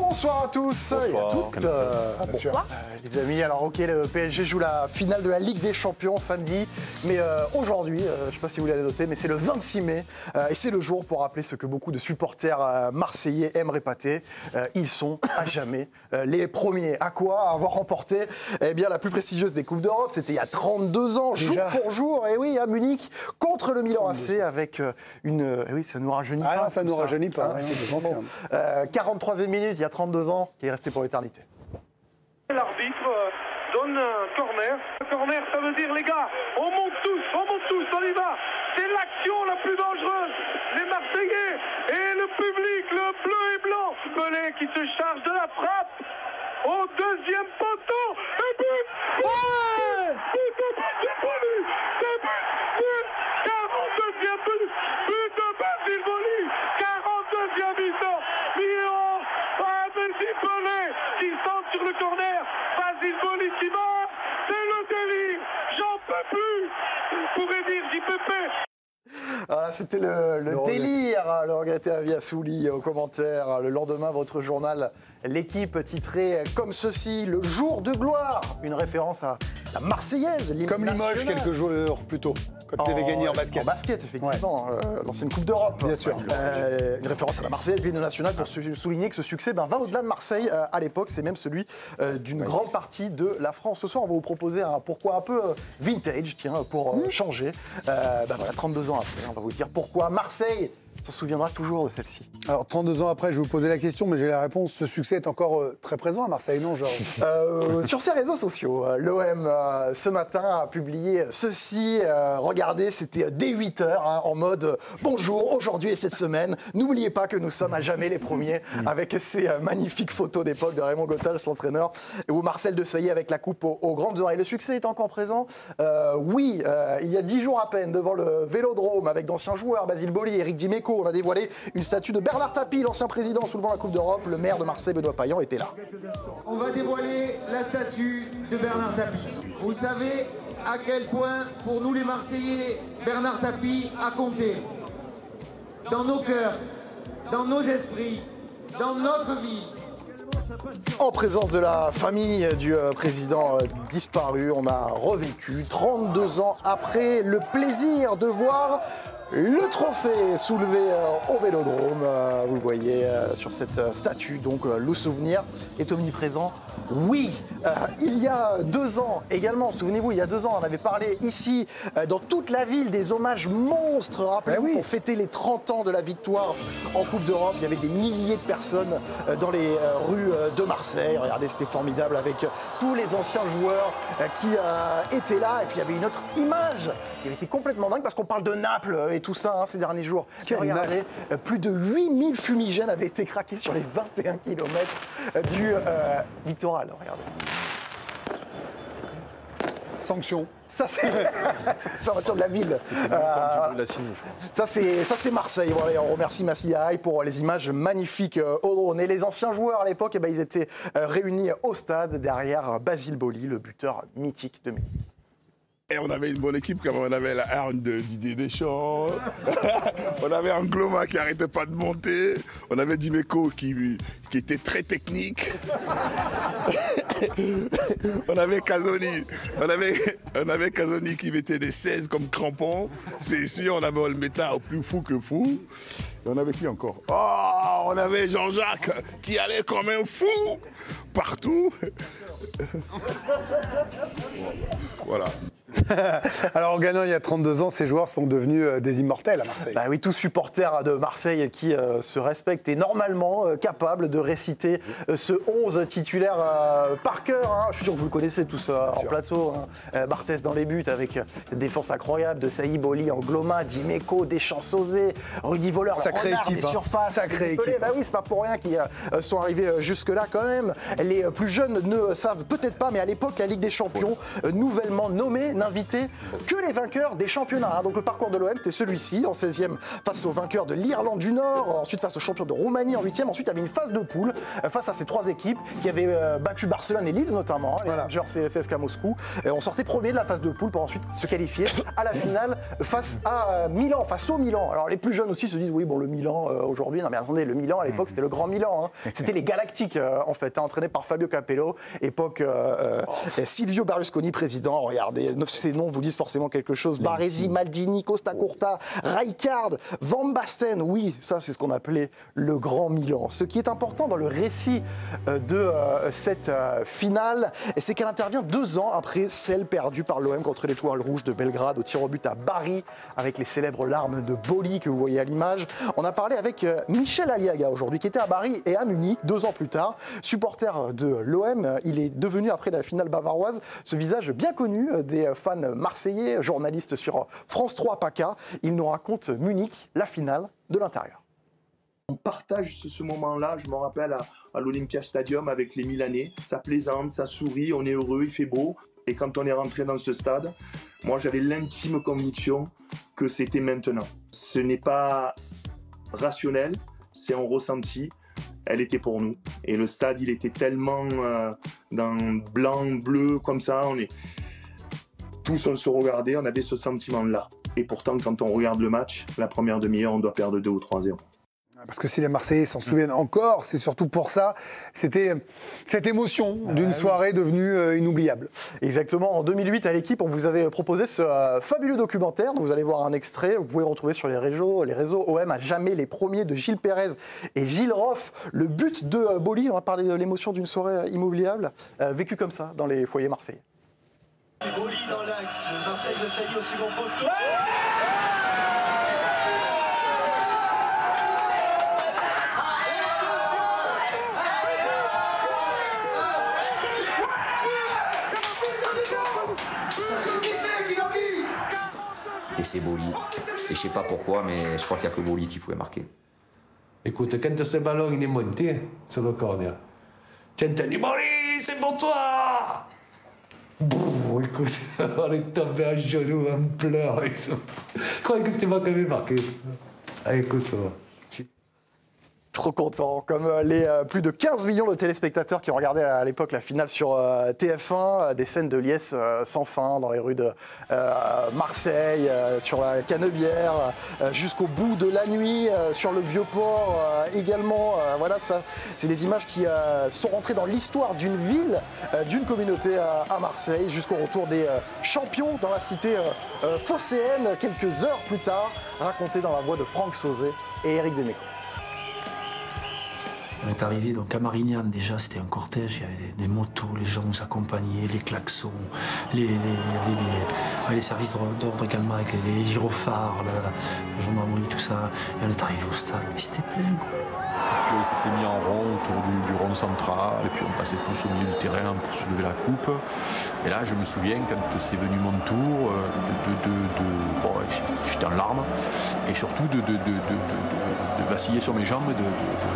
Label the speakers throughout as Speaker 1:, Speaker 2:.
Speaker 1: Bonsoir à tous et à toutes. Bonsoir. Les amis, alors ok, le PSG joue la finale de la Ligue des Champions samedi, mais aujourd'hui, je ne sais pas si vous l'avez noté, mais c'est le 26 mai et c'est le jour pour rappeler ce que beaucoup de supporters marseillais aiment répéter. Ils sont à jamais les premiers. À quoi? À avoir remporté la plus prestigieuse des Coupes d'Europe. C'était il y a 32 ans, déjà. Jour pour jour, et oui, à Munich, contre le Milan AC avec une... oui, ça nous rajeunit pas.
Speaker 2: Ah, ça nous rajeunit pas.
Speaker 1: 43e minute, il y a 32 ans, qui est resté pour l'éternité.
Speaker 3: L'arbitre donne un corner. Un corner, ça veut dire, les gars, on monte tous, on y va. C'est l'action la plus dangereuse. Les Marseillais et le public, le bleu et blanc. Pelé qui se charge de la frappe au deuxième poteau. Et but! Ouais! But de Basile-Boli! But! 42e but de Basile-Boli! 42e mi-temps! Milan! Pelé qui centre sur le corner! Basile-Boli qui marque! C'est le délire! J'en peux plus! Pourrait dire JPP!
Speaker 1: Ah, c'était le délire, le regretté Aviassouli au commentaire. Le lendemain, votre journal, l'équipe titrée comme ceci, le jour de gloire. Une référence à la Marseillaise, l'hymne
Speaker 2: comme Limoges
Speaker 1: national.
Speaker 2: Quelques jours plus tôt, quand ils avaient gagné en basket.
Speaker 1: En basket, effectivement, l'ancienne Coupe d'Europe.
Speaker 2: Bien sûr.
Speaker 1: Une référence à la Marseillaise, l'hymne national, pour souligner que ce succès va au-delà de Marseille à l'époque. C'est même celui d'une grande partie de la France. Ce soir, on va vous proposer un pourquoi un peu vintage, tiens, pour changer. Voilà, 32 ans après, on va vous dire pourquoi Marseille se souviendra toujours de celle-ci.
Speaker 2: Alors, 32 ans après, je vais vous poser la question, mais j'ai la réponse. Ce succès est encore très présent à Marseille, non, Georges?
Speaker 1: Sur ses réseaux sociaux, l'OM, ce matin, a publié ceci. Regardez, c'était dès 8h, en mode « Bonjour, aujourd'hui et cette semaine, n'oubliez pas que nous sommes à jamais les premiers », avec ces magnifiques photos d'époque de Raymond Gothals, l'entraîneur, ou Marcel Desailly avec la coupe aux grandes oreilles. Le succès est encore présent? Oui, il y a 10 jours à peine, devant le Vélodrome, avec d'anciens joueurs, Basile-Boli, Eric Dimeco, on a dévoilé une statue de Bernard Tapie, l'ancien président soulevant la Coupe d'Europe. Le maire de Marseille, Benoît Payan, était là.
Speaker 4: On va dévoiler la statue de Bernard Tapie. Vous savez à quel point, pour nous les Marseillais, Bernard Tapie a compté. Dans nos cœurs, dans nos esprits, dans notre vie.
Speaker 1: En présence de la famille du président disparu, on a revécu 32 ans après le plaisir de voir le trophée soulevé au Vélodrome. Vous le voyez sur cette statue, donc le souvenir est omniprésent. Oui, il y a 2 ans également, souvenez-vous, il y a 2 ans, on avait parlé ici, dans toute la ville, des hommages monstres, rappelez-vous, pour fêter les 30 ans de la victoire en Coupe d'Europe. Il y avait des milliers de personnes dans les rues de Marseille. Regardez, c'était formidable avec tous les anciens joueurs qui étaient là. Et puis il y avait une autre image qui avait été complètement dingue, parce qu'on parle de Naples et tout ça ces derniers jours. Regardez, plus de 8000 fumigènes avaient été craqués sur les 21 km du littoral. Regardez.
Speaker 2: Sanction.
Speaker 1: Ça, c'est la fermeture de la ville. Ça, c'est Marseille. Voilà, et on remercie Massiaï pour les images magnifiques au drone. Et les anciens joueurs, à l'époque, ils étaient réunis au stade derrière Basile-Boli, le buteur mythique de Munich.
Speaker 5: Et on avait une bonne équipe, comme on avait la hargne de Didier Deschamps, on avait Angloma qui n'arrêtait pas de monter, on avait Dimeco qui était très technique, on avait Casoni, on avait Casoni qui mettait des 16 comme crampons, c'est sûr, on avait Olmeta au plus fou que fou. Et on avait qui encore? Oh, on avait Jean-Jacques qui allait comme un fou partout. Voilà.
Speaker 2: Alors, en gagnant il y a 32 ans, ces joueurs sont devenus des immortels à Marseille.
Speaker 1: Bah oui, tous supporters de Marseille qui se respectent et normalement capables de réciter ce 11 titulaire par cœur. Hein. Je suis sûr que vous le connaissez tous en plateau. Hein. Barthès dans les buts avec cette défense incroyable de Saï-Boli, Angloma, Dimeco, Deschamps-Sauzé, Rudy Voller,
Speaker 2: sacrée équipe,
Speaker 1: sacrée équipe. Bah oui, c'est pas pour rien qu'ils sont arrivés jusque-là quand même. Les plus jeunes ne savent peut-être pas, mais à l'époque, la Ligue des Champions, nouvellement nommée, n'invitait que les vainqueurs des championnats. Hein. Donc le parcours de l'OM, c'était celui-ci, en 16e face aux vainqueurs de l'Irlande du Nord, ensuite face aux champions de Roumanie en 8e, ensuite il y avait une phase de poule face à ces 3 équipes qui avaient battu Barcelone et Leeds notamment, hein, les Rangers et le CSKA Moscou. On sortait premier de la phase de poule pour ensuite se qualifier à la finale face à Milan, face au Milan. Alors les plus jeunes aussi se disent oui bon le Milan aujourd'hui, non mais attendez, le Milan à l'époque c'était le grand Milan, hein. C'était les Galactiques en fait, hein, entraînés par Fabio Capello, époque Silvio Berlusconi président. Regardez, ces noms vous disent forcément quelque chose. Baresi, Maldini, Costa Curta, Rijkaard, Van Basten, oui, ça c'est ce qu'on appelait le grand Milan. Ce qui est important dans le récit de cette finale, c'est qu'elle intervient 2 ans après celle perdue par l'OM contre l'Étoile Rouge de Belgrade au tir au but à Bari, avec les célèbres larmes de Boli que vous voyez à l'image. On a parlé avec Michel Aliaga aujourd'hui, qui était à Bari et à Munich 2 ans plus tard. Supporter de l'OM, il est devenu après la finale bavaroise ce visage bien connu des fans marseillais, journaliste sur France 3 PACA. Il nous raconte Munich, la finale de l'intérieur.
Speaker 6: On partage ce moment-là, je me rappelle à l'Olympia Stadium avec les Milanais. Ça plaisante, ça sourit, on est heureux, il fait beau. Et quand on est rentré dans ce stade, moi j'avais l'intime conviction que c'était maintenant. Ce n'est pas rationnel, c'est un ressenti. Elle était pour nous. Et le stade, il était tellement dans blanc, bleu, comme ça. Tous, on se regardait, on avait ce sentiment-là. Et pourtant, quand on regarde le match, la première demi-heure, on doit perdre 2 ou 3-0.
Speaker 2: Parce que si les Marseillais s'en souviennent encore, c'est surtout pour ça. C'était cette émotion d'une soirée devenue inoubliable.
Speaker 1: Exactement. En 2008, à l'équipe, on vous avait proposé ce fabuleux documentaire dont vous allez voir un extrait. Vous pouvez le retrouver sur les réseaux OM à jamais les premiers de Gilles Pérez et Gilles Roff. Le but de Boli, on va parler de l'émotion d'une soirée inoubliable, vécue comme ça dans les foyers marseillais.
Speaker 7: Boli dans l'axe, Marseille de Sailly au second poteau.
Speaker 8: Et c'est Boli. Et je sais pas pourquoi, mais je crois qu'il n'y a que Boli qui pouvait marquer.
Speaker 9: Écoute, quand ce ballon il est monté sur le corner, tu entends Boli, c'est pour toi. Bon, écoute, on est tombé à genoux, en pleurs. Je croyais que c'était moi qui avais marqué. Ah, écoute,
Speaker 1: trop content, comme les plus de 15 millions de téléspectateurs qui ont regardé à l'époque la finale sur TF1, des scènes de liesse sans fin dans les rues de Marseille, sur la Canebière, jusqu'au bout de la nuit, sur le Vieux-Port également. Voilà, ça, c'est des images qui sont rentrées dans l'histoire d'une ville, d'une communauté à Marseille, jusqu'au retour des champions dans la cité phocéenne, quelques heures plus tard, raconté dans la voix de Franck Sauzet et Éric Deméco.
Speaker 10: On est arrivé donc à Marignane, déjà c'était un cortège, il y avait des motos, les gens nous accompagnaient, les klaxons, les services d'ordre également avec les gyrophares, la gendarmerie, tout ça. Et on est arrivé au stade, mais c'était plein quoi.
Speaker 11: On s'était mis en rond autour du rond central et puis on passait tous au milieu du terrain pour soulever la coupe. Et là je me souviens quand c'est venu mon tour, bon, j'étais en larmes et surtout de vaciller sur mes jambes.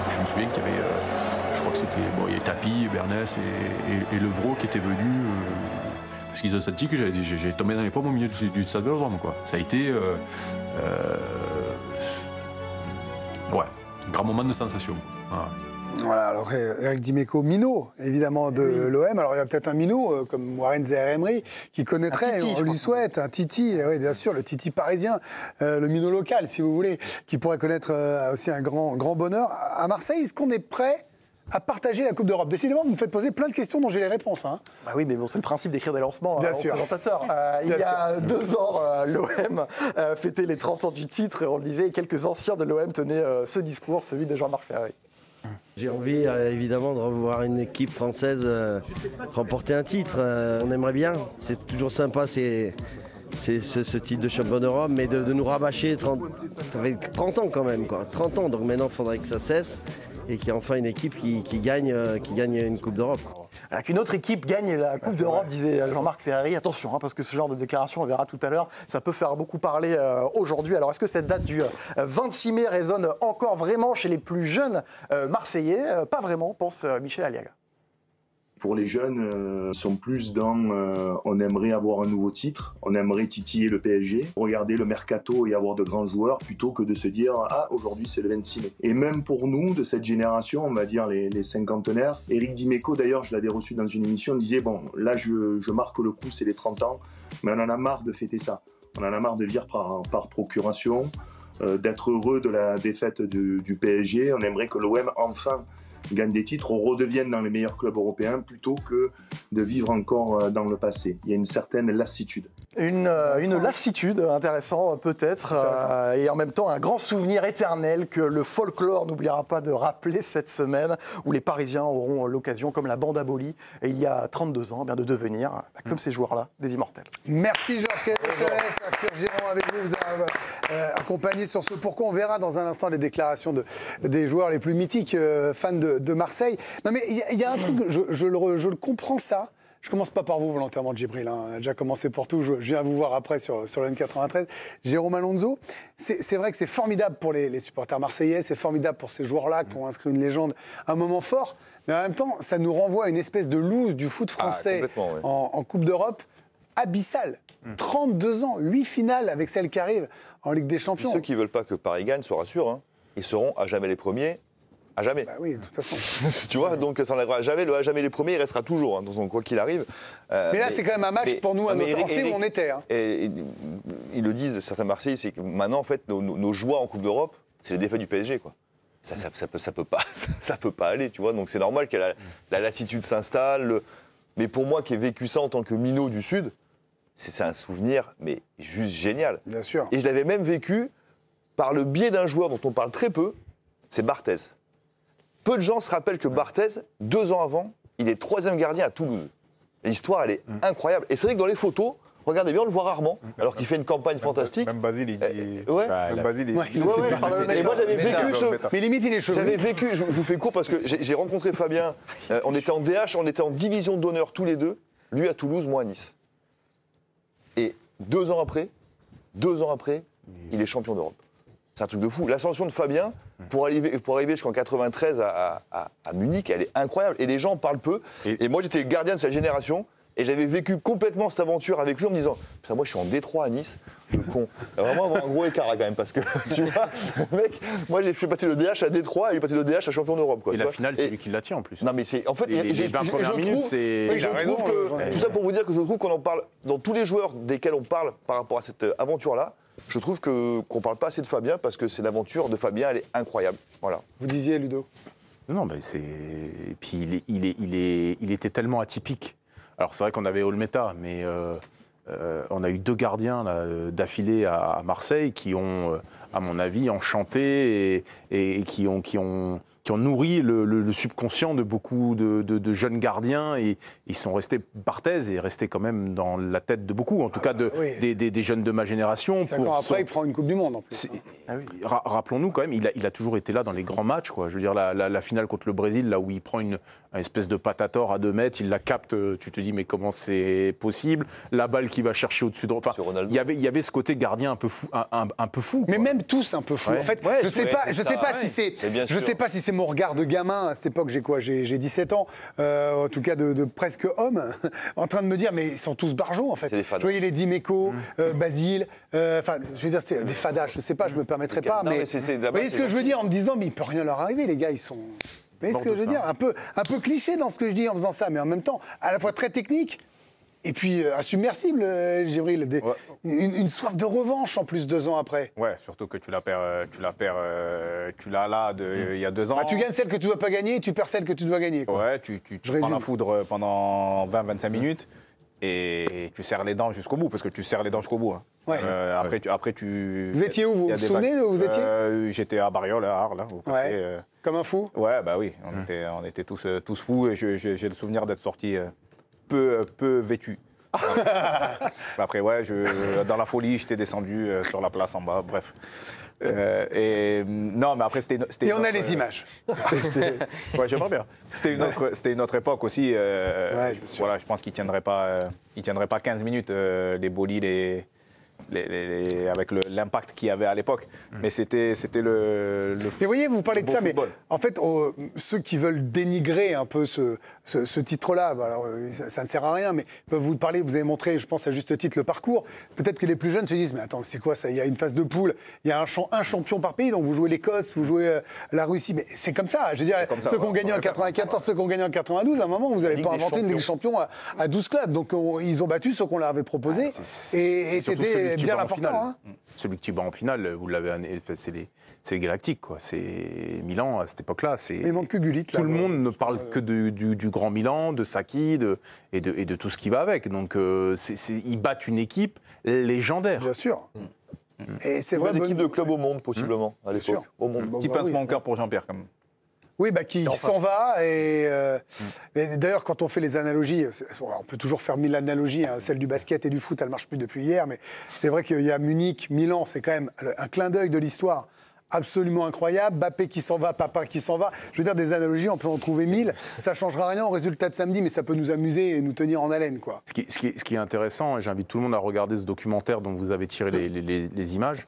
Speaker 11: Je me souviens qu'il y avait, je crois que c'était, bon, il y avait Tapi, Bernès et Levrault qui étaient venus. Parce qu'ils ont senti que j'ai tombé dans les pommes au milieu du stade Vélodrome, quoi. Ça a été ouais, un grand moment de sensation.
Speaker 2: Voilà, alors Éric Dimeco, minot évidemment de l'OM. Alors il y a peut-être un minot comme Warren Zaïre-Emery qui connaîtrait, on lui souhaite, un Titi, oui bien sûr, le Titi parisien, le minot local si vous voulez, qui pourrait connaître aussi un grand bonheur. À Marseille, est-ce qu'on est prêt à partager la Coupe d'Europe? Décidément, vous me faites poser plein de questions dont j'ai les réponses. Hein.
Speaker 1: Bah oui, mais bon, c'est le principe d'écrire des lancements aux présentateurs. Il y a 2 ans, l'OM fêtait les 30 ans du titre, et on le disait, et quelques anciens de l'OM tenaient ce discours, celui de Jean-Marc Ferrari.
Speaker 12: J'ai envie évidemment de revoir une équipe française remporter un titre. On aimerait bien, c'est toujours sympa, c'est ce titre de champion d'Europe, mais de nous rabâcher, ça fait 30 ans quand même, quoi. 30 ans, donc maintenant il faudrait que ça cesse et qu'il y ait enfin une équipe qui gagne une Coupe d'Europe.
Speaker 1: Qu'une autre équipe gagne la Coupe d'Europe, disait Jean-Marc Ferrari. Attention, parce que ce genre de déclaration, on verra tout à l'heure, ça peut faire beaucoup parler aujourd'hui. Alors, est-ce que cette date du 26 mai résonne encore vraiment chez les plus jeunes Marseillais? Pas vraiment, pense Michel Aliaga.
Speaker 6: Pour les jeunes, ils sont plus dans on aimerait avoir un nouveau titre, on aimerait titiller le PSG, regarder le mercato et avoir de grands joueurs plutôt que de se dire ah aujourd'hui c'est le 26 mai. Et même pour nous de cette génération, on va dire les cinquantenaires, Eric Dimeco d'ailleurs je l'avais reçu dans une émission, disait bon là je marque le coup, c'est les 30 ans, mais on en a marre de fêter ça. On en a marre de vivre par procuration, d'être heureux de la défaite du PSG. On aimerait que l'OM enfin gagne des titres, on redevienne dans les meilleurs clubs européens plutôt que de vivre encore dans le passé. Il y a une certaine lassitude.
Speaker 1: Une lassitude, intéressant peut-être, et en même temps un grand souvenir éternel que le folklore n'oubliera pas de rappeler cette semaine, où les Parisiens auront l'occasion, comme la bande abolie, et il y a 32 ans, de devenir, comme ces joueurs-là, des immortels.
Speaker 2: Merci Georges Chavès, Arthur Giron avec nous, vous avez accompagné sur ce pourquoi. On verra dans un instant les déclarations des joueurs les plus mythiques, fans de Marseille. Non mais il y a un truc, je le comprends ça. Je commence pas par vous volontairement, Djibril. On a déjà commencé pour tout. Je viens vous voir après sur le M93. Jérôme Alonso, c'est vrai que c'est formidable pour les supporters marseillais, c'est formidable pour ces joueurs-là qui ont inscrit une légende, un moment fort. Mais en même temps, ça nous renvoie à une espèce de loose du foot français en Coupe d'Europe abyssale. 32 ans, 8 finales avec celle qui arrive en Ligue des Champions.
Speaker 13: Et ceux qui ne veulent pas que Paris gagne se rassurent. Hein. Ils seront à jamais les premiers. À jamais.
Speaker 2: Bah oui, de toute façon.
Speaker 13: Tu vois, donc ça n'arrivera jamais. Le à jamais les premiers, il restera toujours, hein, quoi qu'il arrive.
Speaker 2: Mais là, c'est quand même un match pour nous, on sait où on était. Hein.
Speaker 13: Et ils le disent, certains Marseillais, c'est que maintenant, en fait, nos joies en Coupe d'Europe, c'est les défaites du PSG, quoi. Ça peut pas aller, tu vois. Donc c'est normal que la lassitude s'installe. Mais pour moi, qui ai vécu ça en tant que minot du Sud, c'est un souvenir, mais juste génial.
Speaker 2: Bien sûr.
Speaker 13: Et je l'avais même vécu par le biais d'un joueur dont on parle très peu, c'est Barthez. Peu de gens se rappellent que Barthez, 2 ans avant, il est 3e gardien à Toulouse. L'histoire, elle est incroyable. Et c'est vrai que dans les photos, regardez bien, on le voit rarement, alors qu'il fait une campagne fantastique.
Speaker 14: Même Basile, il dit...
Speaker 13: Même
Speaker 14: Basile, il dit...
Speaker 13: Et moi, j'avais vécu ce...
Speaker 2: Mais limite, il est chevelu.
Speaker 13: J'avais vécu, je vous fais court, parce que j'ai rencontré Fabien, on était en DH, on était en division d'honneur tous les deux, lui à Toulouse, moi à Nice. Et 2 ans après, il est champion d'Europe. C'est un truc de fou. L'ascension de Fabien, pour arriver jusqu'en 93 à Munich, elle est incroyable. Et les gens en parlent peu. Et moi, j'étais gardien de sa génération. Et j'avais vécu complètement cette aventure avec lui en me disant « Moi, je suis en Détroit à Nice. Le con. » Il va vraiment avoir un gros écart, là, quand même. Parce que, tu vois, mec, moi, j'ai fait passer le DH à Détroit et il est passé le DH à champion d'Europe.
Speaker 14: Et la finale, c'est lui qui la tient, en plus.
Speaker 13: Non, mais c'est... En fait,
Speaker 14: les 20 premières minutes, c'est...
Speaker 13: Oui, je trouve que... Tout ça pour vous dire que je trouve qu'on en parle... Dans tous les joueurs desquels on parle par rapport à cette aventure-là, je trouve qu'on ne parle pas assez de Fabien parce que c'est l'aventure de Fabien, elle est incroyable. Voilà.
Speaker 2: Vous disiez, Ludo ?
Speaker 14: Non, mais c'est... Et puis, il était tellement atypique. Alors, c'est vrai qu'on avait Olmeta, mais on a eu 2 gardiens d'affilée à Marseille qui ont, à mon avis, enchanté et qui ont nourri le subconscient de beaucoup de jeunes gardiens. Et ils sont restés, Barthez est resté quand même dans la tête de beaucoup, en tout cas des jeunes de ma génération.
Speaker 2: 5 ans après, il prend une Coupe du Monde en plus.
Speaker 14: Rappelons-nous quand même, il a toujours été là dans les grands matchs, quoi. Je veux dire, la finale contre le Brésil, là où il prend une espèce de patator à 2 mètres, il la capte, tu te dis mais comment c'est possible? La balle qu'il va chercher au-dessus de... Enfin, il y avait ce côté gardien un peu fou. Un peu fou,
Speaker 2: mais même tous un peu fous. En fait, je sais pas si c'est mon regard de gamin. À cette époque, j'ai 17 ans, en tout cas de presque homme, en train de me dire mais ils sont tous barjots en fait. Je voyais les Dimeco, Basile, enfin je veux dire c'est des fadas, je sais pas, je me permettrai pas, mais vous voyez ce que je veux dire en me disant mais il peut rien leur arriver les gars, ils sont... Vous voyez ce que je veux dire, un peu cliché dans ce que je dis en faisant ça, mais en même temps à la fois très technique. Et puis, insubmersible, Djibril, une soif de revanche en plus 2 ans après.
Speaker 14: Ouais, surtout que tu l'as là il y a 2 ans.
Speaker 2: Bah, tu gagnes celle que tu ne dois pas gagner, tu perds celle que tu dois gagner. Quoi.
Speaker 14: Ouais, tu prends la foudre pendant 20-25 minutes et tu serres les dents jusqu'au bout, parce que tu serres les dents jusqu'au bout. Hein. Ouais. Après, tu...
Speaker 2: Vous étiez où, vous vous souvenez où vous étiez
Speaker 14: J'étais à Bariol, à Arles.
Speaker 2: Comme un fou.
Speaker 14: Ouais, bah oui, on était tous fous et j'ai le souvenir d'être sorti... peu vêtu. Après, dans la folie, j'étais descendu sur la place en bas, bref. Non, mais après, c'était
Speaker 2: et on a les images.
Speaker 14: Ouais, j'aimerais bien. C'était une autre époque aussi. Je pense qu'ils ne tiendraient pas 15 minutes, les Bolis,
Speaker 15: avec l'impact qu'il y avait à l'époque. Mais c'était le
Speaker 2: Mais vous voyez, vous parlez de ça,
Speaker 15: football.
Speaker 2: mais en fait, ceux qui veulent dénigrer un peu ce titre-là, alors, ça ne sert à rien, mais peuvent vous parler, vous avez montré, je pense à juste titre, le parcours. Peut-être que les plus jeunes se disent, mais attends, c'est quoi ça? Il y a une phase de poule, il y a un champion par pays, donc vous jouez l'Écosse, vous jouez la Russie, mais c'est comme ça. Je veux dire, ceux qui ont gagné en 94, ceux qui ont gagné en 92, à un moment, vous n'avez pas inventé une Ligue des Champions à 12 clubs. Donc ils ont battu ceux qu'on leur avait proposé, et c'était bien l'important.
Speaker 14: Celui que tu bats en finale, vous l'avez, c'est les Galactiques, quoi. C'est Milan à cette époque-là.
Speaker 2: Il manque que Gullit.
Speaker 14: Tout le monde ne parle que du grand Milan, de Sacchi, et de tout ce qui va avec. Donc ils battent une équipe légendaire.
Speaker 2: Bien sûr. Et c'est vrai.
Speaker 13: Une équipe de club au monde, possiblement, à l'époque. Au monde.
Speaker 15: Petit pincement au cœur pour Jean-Pierre, quand même.
Speaker 2: Oui, qui s'en va. Et d'ailleurs, quand on fait les analogies, on peut toujours faire 1000 analogies. Celle du basket et du foot, elle ne marche plus depuis hier. Mais c'est vrai qu'il y a Munich, Milan, c'est quand même un clin d'œil de l'histoire absolument incroyable. Mbappé qui s'en va, Papa qui s'en va. Je veux dire, des analogies, on peut en trouver 1000. Ça ne changera rien au résultat de samedi, mais ça peut nous amuser et nous tenir en haleine, quoi.
Speaker 14: Ce qui est intéressant, et j'invite tout le monde à regarder ce documentaire dont vous avez tiré les images,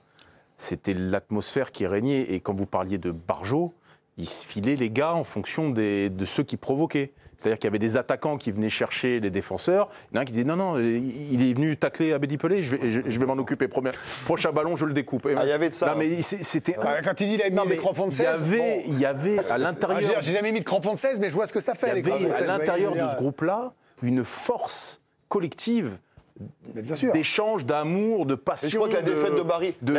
Speaker 14: c'était l'atmosphère qui régnait. Et quand vous parliez de Barjot, ils se filaient les gars en fonction de ceux qui provoquaient. C'est-à-dire qu'il y avait des attaquants qui venaient chercher les défenseurs. Il y en a un qui disait non, il est venu tacler Abedi Pelé, je vais m'en occuper. Prochain ballon, je le découpe.
Speaker 13: Il y avait de ça.
Speaker 14: Non, mais c'était...
Speaker 2: Quand il dit qu'il a mis des crampons de 16...
Speaker 14: Il y avait à l'intérieur...
Speaker 2: J'ai jamais mis de crampons de 16, mais je vois ce que ça fait, les crampons de 16.
Speaker 14: À l'intérieur de ce groupe-là, une force collective d'échange, d'amour, de passion.
Speaker 13: Et je crois que la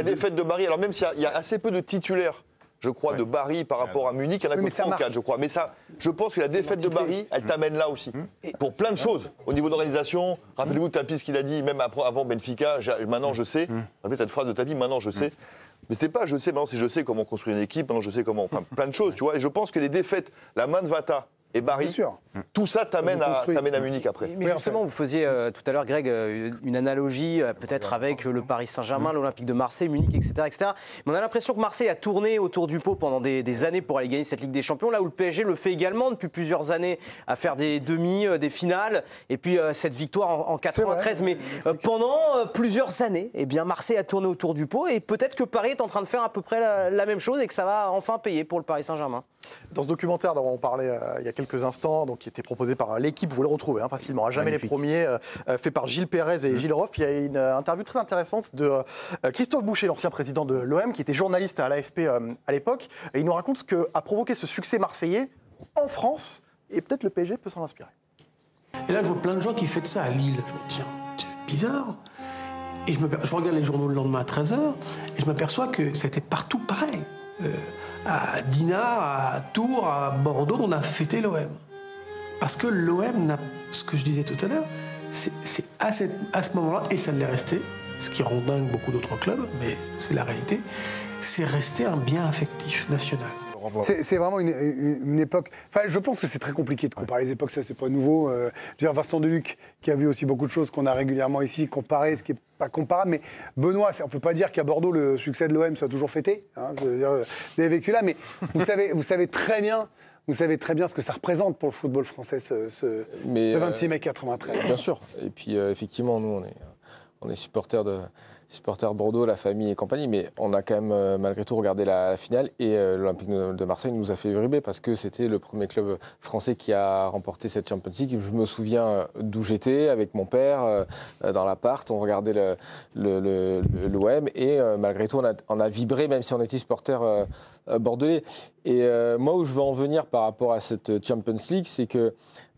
Speaker 13: défaite de Bari, alors même s'il y a assez peu de titulaires, je crois, de Bari par rapport à Munich, il y en a que 3 ou 4, je crois. Mais ça, je pense que la défaite de Bari, elle t'amène là aussi. Pour plein de choses. Au niveau d'organisation, rappelez-vous de Tapi, ce qu'il a dit, même avant Benfica, maintenant je sais. Rappelez cette phrase de Tapi, maintenant je sais. Mais c'était pas je sais, maintenant c'est je sais comment construire une équipe, maintenant je sais comment. Enfin, plein de choses, tu vois. Et je pense que les défaites, la main de Vata et Bari, tout ça t'amène à Munich après.
Speaker 16: Mais justement, vous faisiez tout à l'heure, Greg, une analogie peut-être avec le Paris Saint-Germain, l'Olympique de Marseille, Munich, etc., etc. Mais on a l'impression que Marseille a tourné autour du pot pendant des années pour aller gagner cette Ligue des Champions, là où le PSG le fait également depuis plusieurs années, à faire des demi, des finales, et puis cette victoire en 93. Mais pendant plusieurs années, eh bien, Marseille a tourné autour du pot, et peut-être que Paris est en train de faire à peu près la même chose et que ça va enfin payer pour le Paris Saint-Germain.
Speaker 1: Dans ce documentaire dont on parlait il y a quelques instants, donc, qui était proposé par l'équipe, vous le retrouvez facilement, à jamais les premiers, fait par Gilles Pérez et Gilles Roff. Il y a une interview très intéressante de Christophe Boucher, l'ancien président de l'OM, qui était journaliste à l'AFP à l'époque. Et il nous raconte ce qu'a provoqué ce succès marseillais en France, et peut-être le PSG peut s'en inspirer.
Speaker 10: Et là, je vois plein de gens qui font ça à Lille. Je me dis, tiens, c'est bizarre. Et je regarde les journaux le lendemain à 13h, et je m'aperçois que c'était partout pareil. À Dinard, à Tours, à Bordeaux, on a fêté l'OM. Parce que l'OM, ce que je disais tout à l'heure, c'est à ce moment-là, et ça l'est resté, ce qui rend dingue beaucoup d'autres clubs, mais c'est la réalité, c'est resté un bien affectif national.
Speaker 2: C'est vraiment une époque... Enfin, je pense que c'est très compliqué de comparer les époques, ça c'est pas nouveau. Je veux dire, Vincent Deluc, qui a vu aussi beaucoup de choses qu'on a régulièrement ici, comparé, ce qui n'est pas comparable. Mais Benoît, on ne peut pas dire qu'à Bordeaux, le succès de l'OM soit toujours fêté. C'est-à-dire, vous avez vécu là, mais vous savez très bien ce que ça représente pour le football français, ce 26 mai 93.
Speaker 17: Bien sûr. Et puis, effectivement, nous, on est supporters de Bordeaux, la famille et compagnie, mais on a quand même malgré tout regardé la finale, et l'Olympique de Marseille nous a fait vibrer parce que c'était le premier club français qui a remporté cette Champions League. Je me souviens d'où j'étais avec mon père dans l'appart, on regardait l'OM, et malgré tout on a vibré, même si on était supporters bordelais. Et moi, où je veux en venir par rapport à cette Champions League, c'est que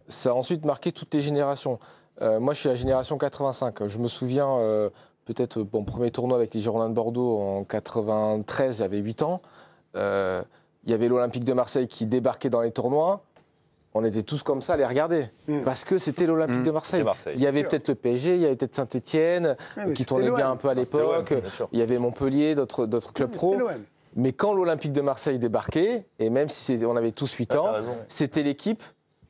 Speaker 17: ça a ensuite marqué toutes les générations. Moi, je suis la génération 85. Je me souviens... peut-être mon premier tournoi avec les Girondins de Bordeaux en 93, j'avais 8 ans. Il y avait l'Olympique de Marseille qui débarquait dans les tournois. On était tous comme ça à les regarder, parce que c'était l'Olympique de Marseille. Il y avait peut-être le PSG, il y avait peut-être Saint-Etienne, qui tournait bien un peu à l'époque. Il y avait Montpellier, d'autres clubs pro. Mais quand l'Olympique de Marseille débarquait, et même si on avait tous 8 ans, c'était l'équipe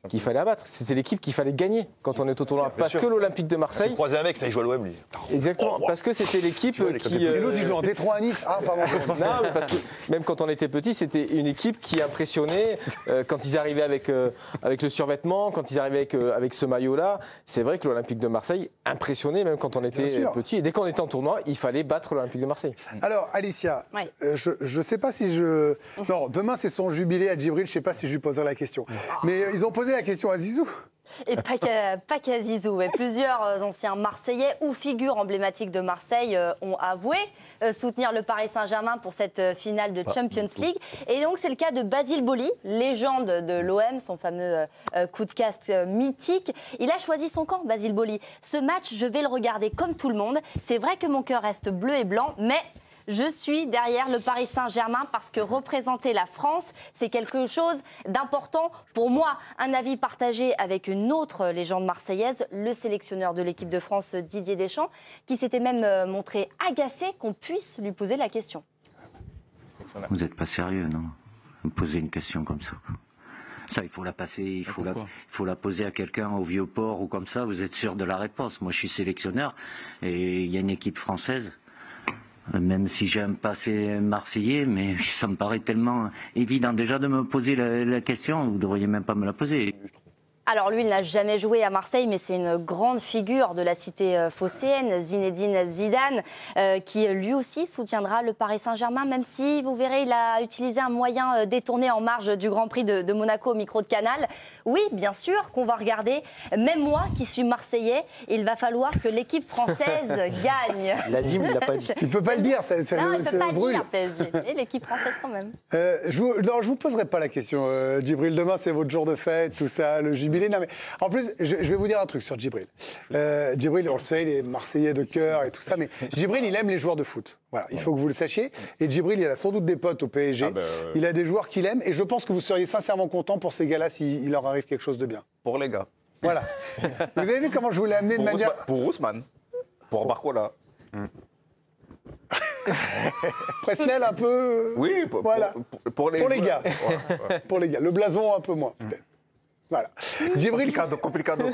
Speaker 17: qu'il fallait abattre. C'était l'équipe qu'il fallait gagner quand on est au tournoi. Parce que l'Olympique de Marseille...
Speaker 13: Tu croisais un mec, il joue à l'OM, lui.
Speaker 17: Exactement, parce que c'était l'équipe qui...
Speaker 2: Et l'autre, il joue en Détroit à Nice. Ah, pardon.
Speaker 17: Non, mais parce que même quand on était petit, c'était une équipe qui impressionnait quand ils arrivaient avec le survêtement, quand ils arrivaient avec ce maillot-là. C'est vrai que l'Olympique de Marseille impressionnait même quand on était petit. Et dès qu'on était en tournoi, il fallait battre l'Olympique de Marseille.
Speaker 2: Alors, Alicia, je ne sais pas si je... Non, demain, c'est son jubilé à Djibril. Je ne sais pas si je lui poserai la question. Mais ils ont posé la question à Zizou.
Speaker 18: Et pas qu'à Zizou, mais plusieurs anciens Marseillais ou figures emblématiques de Marseille ont avoué soutenir le Paris Saint-Germain pour cette finale de Champions League. Et donc c'est le cas de Basile Boli, légende de l'OM, son fameux coup de casque mythique. Il a choisi son camp, Basile Boli. Ce match, je vais le regarder comme tout le monde. C'est vrai que mon cœur reste bleu et blanc, mais... je suis derrière le Paris Saint-Germain parce que représenter la France, c'est quelque chose d'important. Pour moi, un avis partagé avec une autre légende marseillaise, le sélectionneur de l'équipe de France, Didier Deschamps, qui s'était même montré agacé qu'on puisse lui poser la question.
Speaker 19: Vous n'êtes pas sérieux, non? Vous me posez une question comme ça. Ça, il faut la passer, il faut la poser à quelqu'un au Vieux-Port ou comme ça, vous êtes sûr de la réponse. Moi, je suis sélectionneur et il y a une équipe française. Même si j'ai un passé marseillais, mais ça me paraît tellement évident déjà de me poser la question, vous ne devriez même pas me la poser.
Speaker 18: Alors lui, il n'a jamais joué à Marseille, mais c'est une grande figure de la cité phocéenne, Zinedine Zidane, qui lui aussi soutiendra le Paris Saint-Germain, même si, vous verrez, il a utilisé un moyen détourné en marge du Grand Prix de Monaco au micro de Canal. Oui, bien sûr qu'on va regarder. Même moi, qui suis Marseillais, il va falloir que l'équipe française gagne.
Speaker 2: Il a dit, mais il l'a pas dit. Il ne peut pas le dire,
Speaker 18: non, il ne peut pas dire PSG, mais l'équipe française quand même.
Speaker 2: Je ne vous poserai pas la question, Djibril. Demain, c'est votre jour de fête, tout ça, le jubilé. Non, mais en plus, je vais vous dire un truc sur Djibril. Djibril, on le sait, il est Marseillais de cœur et tout ça, mais Djibril, il aime les joueurs de foot. Voilà, il faut que vous le sachiez. Et Djibril, il a sans doute des potes au PSG. Il a des joueurs qu'il aime, et je pense que vous seriez sincèrement content pour ces gars-là s'il leur arrive quelque chose de bien.
Speaker 15: Pour les gars.
Speaker 2: Voilà. Vous avez vu comment je vous l'ai amené de manière...
Speaker 15: Pour Ousmane, pour Barcola.
Speaker 2: Presnel un peu...
Speaker 15: Oui,
Speaker 2: voilà.
Speaker 15: Pour les
Speaker 2: gars. Pour les gars. Le blason un peu moins, peut-être. Voilà. Djibril...
Speaker 15: Complicado.